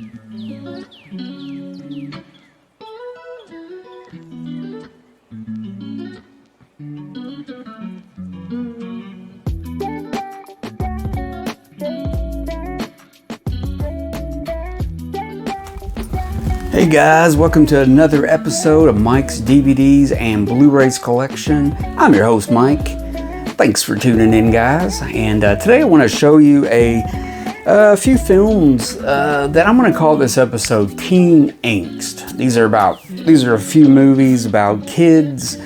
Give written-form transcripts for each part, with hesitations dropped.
Hey guys, welcome to another episode of Mike's DVDs and Blu-rays collection. I'm your host, Mike. Thanks for tuning in, guys. And today I want to show you a few films that I'm going to call this episode Teen Angst. These are a few movies about kids,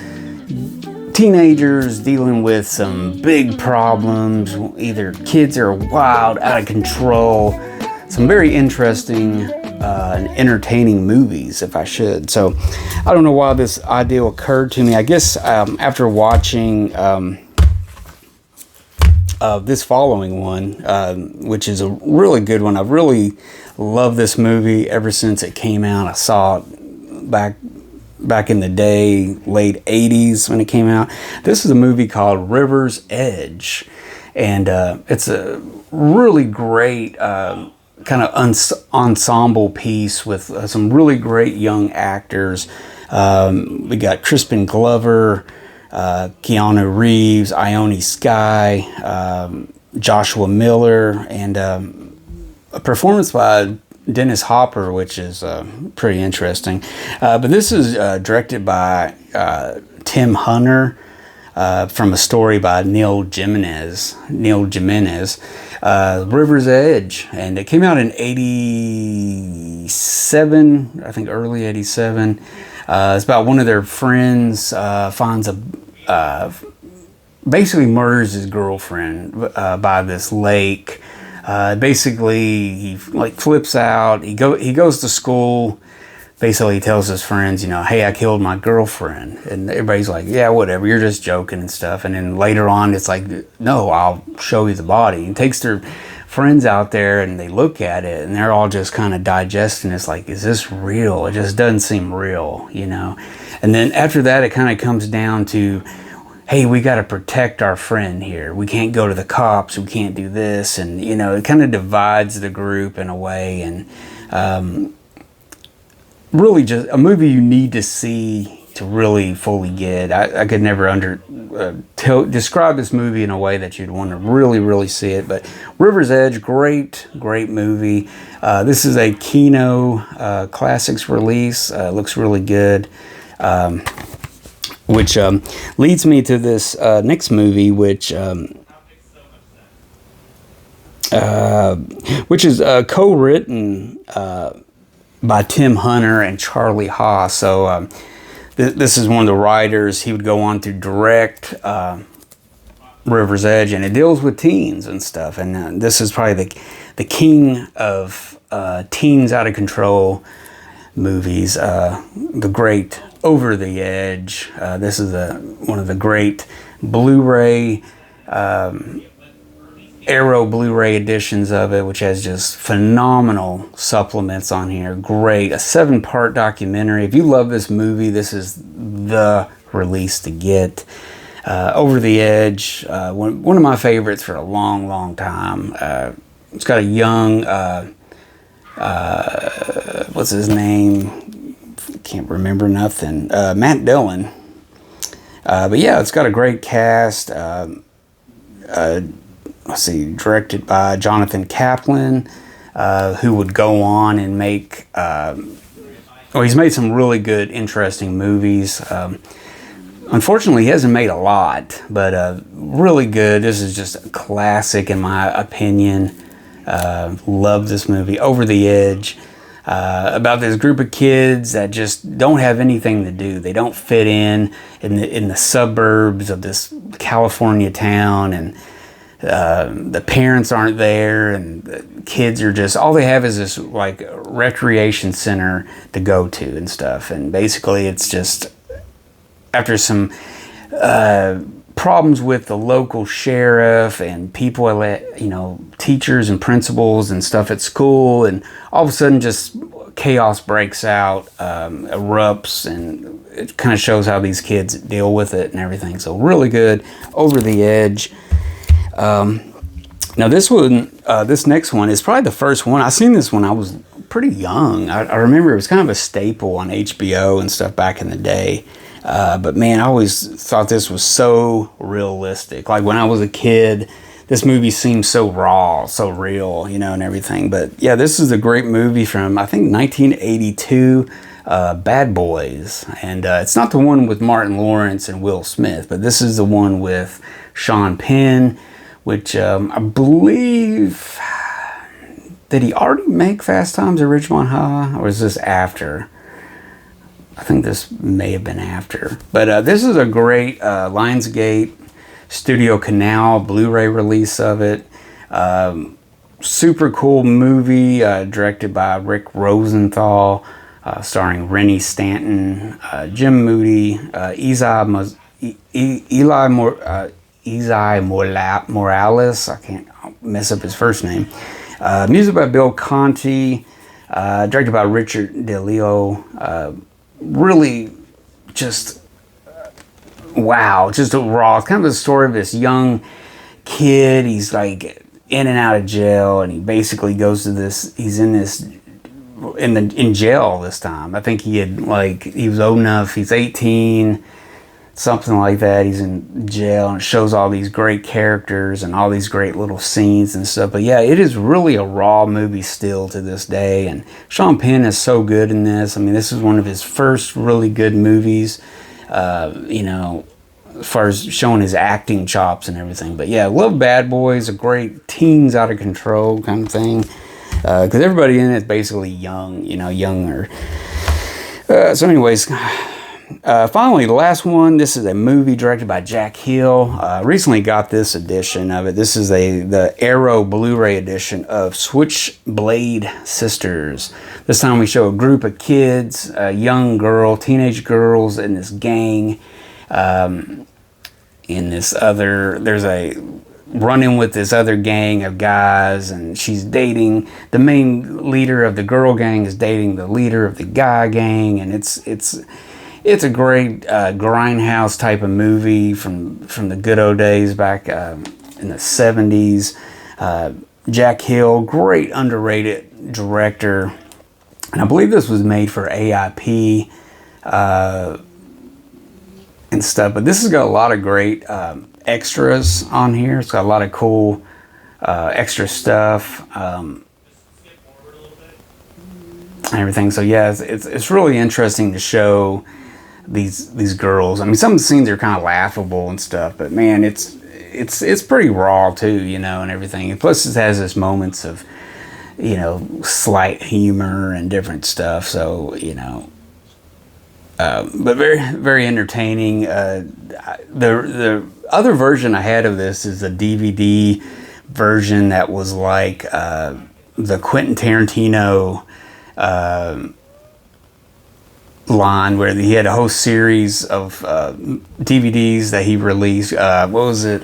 teenagers dealing with some big problems. Either kids are wild, out of control. Some very interesting and entertaining movies, if I should. So I don't know why this idea occurred to me. I guess after watching this following one, which is a really good one. I've really loved this movie ever since it came out. I saw it back in the day, late 80s when it came out. This is a movie called River's Edge, and it's a really great kind of ensemble piece with some really great young actors. We got Crispin Glover, Keanu Reeves, Ione Skye, Joshua Miller, and a performance by Dennis Hopper, which is pretty interesting. But this is directed by Tim Hunter, from a story by Neil Jimenez, River's Edge, and it came out in 87, I think early 87. It's about one of their friends finds basically murders his girlfriend by this lake. Basically, he flips out. He goes to school. Basically, he tells his friends, hey, I killed my girlfriend. And everybody's like, yeah, whatever, you're just joking and stuff. And then later on, it's like, no, I'll show you the body. He takes their friends out there and they look at it and they're all just kind of digesting. It's like, is this real? It just doesn't seem real, And then after that, it kind of comes down to, hey, we got to protect our friend here. We can't go to the cops. We can't do this. And, it kind of divides the group in a way. And, really just a movie you need to see to really fully get. I could never describe this movie in a way that you'd want to really, really see it. But River's Edge, great movie. This is a Kino Classics release. Looks really good. Which leads me to this next movie, which is co-written by Tim Hunter and Charlie Haas. So this is one of the writers. He would go on to direct River's Edge, and it deals with teens and stuff. And this is probably the king of teens out of control movies. The great Over the Edge. This is one of the great Blu-ray Arrow Blu-ray editions of it, which has just phenomenal supplements on here. Great. A 7-part documentary. If you love this movie, this is the release to get. Over the Edge, one of my favorites for a long, long time. It's got a young, what's his name? Can't remember nothing. Matt Dillon. But yeah, it's got a great cast. Let's see, directed by Jonathan Kaplan, who would go on and make, he's made some really good, interesting movies. Unfortunately, he hasn't made a lot, but really good. This is just a classic in my opinion. Love this movie, Over the Edge, about this group of kids that just don't have anything to do. They don't fit in the suburbs of this California town, and the parents aren't there, and the kids are just, all they have is this recreation center to go to and stuff. And basically it's just, after some problems with the local sheriff and people, teachers and principals and stuff at school, and all of a sudden just chaos breaks out, erupts, and it kind of shows how these kids deal with it and everything. So really good. Over the Edge. Now this one, this next one is probably the first one. I seen this when I was pretty young. I remember it was kind of a staple on HBO and stuff back in the day. But man, I always thought this was so realistic. Like when I was a kid, this movie seemed so raw, so real, you know, and everything. But yeah, this is a great movie from, I think, 1982, Bad Boys. And it's not the one with Martin Lawrence and Will Smith, but this is the one with Sean Penn, which I believe, did he already make Fast Times at Ridgemont High, or is this after? I think this may have been after. But this is a great Lionsgate Studio Canal Blu-ray release of it. Super cool movie, directed by Rick Rosenthal, starring Rennie Stanton, Jim Moody, Eli Morales. I can't mess up his first name. Music by Bill Conti, directed by Richard DeLeo. Really just wow, just a raw. It's kind of the story of this young kid. He's like in and out of jail, and he basically goes to this. He's in jail this time. I think he was old enough. He's 18. Something like that. He's in jail, and it shows all these great characters and all these great little scenes and stuff. But yeah, it is really a raw movie still to this day. And Sean Penn is so good in this. I mean, this is one of his first really good movies, you know, as far as showing his acting chops and everything. But yeah, I love Bad Boys, a great teens out of control kind of thing. Because everybody in it is basically young, you know, younger. So anyways, finally, the last one. This is a movie directed by Jack Hill. Recently got this edition of it. This is the Arrow Blu-ray edition of Switchblade Sisters. This time we show a group of kids, a young girl, teenage girls in this gang. There's a run-in with this other gang of guys, and she's dating the main leader of the girl gang is dating the leader of the guy gang, and it's a great grindhouse type of movie from the good old days back in the 70s. Jack Hill, great underrated director, and I believe this was made for AIP and stuff. But this has got a lot of great extras on here. It's got a lot of cool extra stuff and everything. So yeah, it's really interesting to show these girls. I mean, some of the scenes are kind of laughable and stuff, but man, it's pretty raw too, you know, and everything. And plus, it has this moments of, you know, slight humor and different stuff. So you know, but very very entertaining. The other version I had of this is a DVD version that was like the Quentin Tarantino line, where he had a whole series of DVDs that he released. What was it?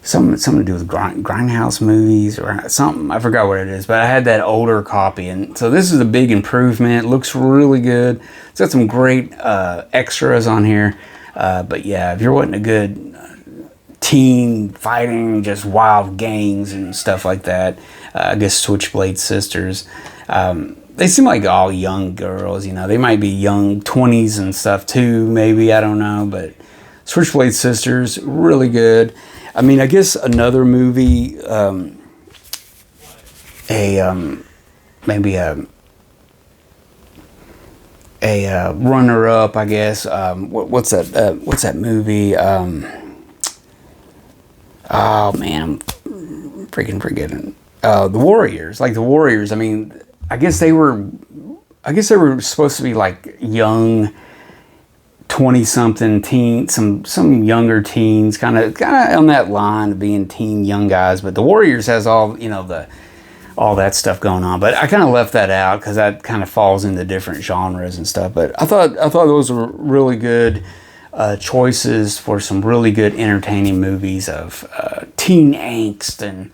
Something to do with Grindhouse movies or something. I forgot what it is, but I had that older copy, and so this is a big improvement. It looks really good. It's got some great extras on here. But yeah, if you're wanting a good teen fighting, just wild gangs and stuff like that, I guess Switchblade Sisters. They seem like all young girls, you know. They might be young 20s and stuff too, maybe, I don't know. But Switchblade Sisters, really good. I mean, I guess another movie, maybe a runner-up, I guess. What's that movie? Oh man, I'm freaking forgetting. The Warriors, like the Warriors. I mean, I guess they were supposed to be like young 20-something teen, some younger teens, kind of on that line of being teen young guys. But the Warriors has all, you know, all that stuff going on. But I kind of left that out because that kind of falls into different genres and stuff. But I thought those were really good choices for some really good entertaining movies of teen angst and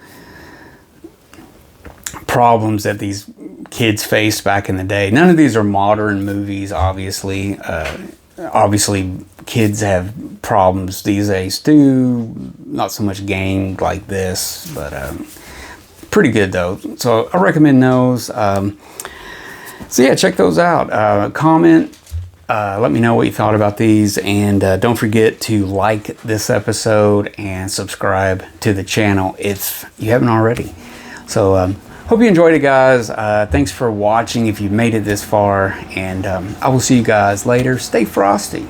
problems that these kids faced back in the day. None of these are modern movies, obviously. Obviously, kids have problems these days too, not so much game like this, but pretty good though. So I recommend those. So yeah, check those out. Comment. Let me know what you thought about these, and don't forget to like this episode and subscribe to the channel if you haven't already. So hope you enjoyed it, guys. Thanks for watching if you made it this far, and I will see you guys later. Stay frosty.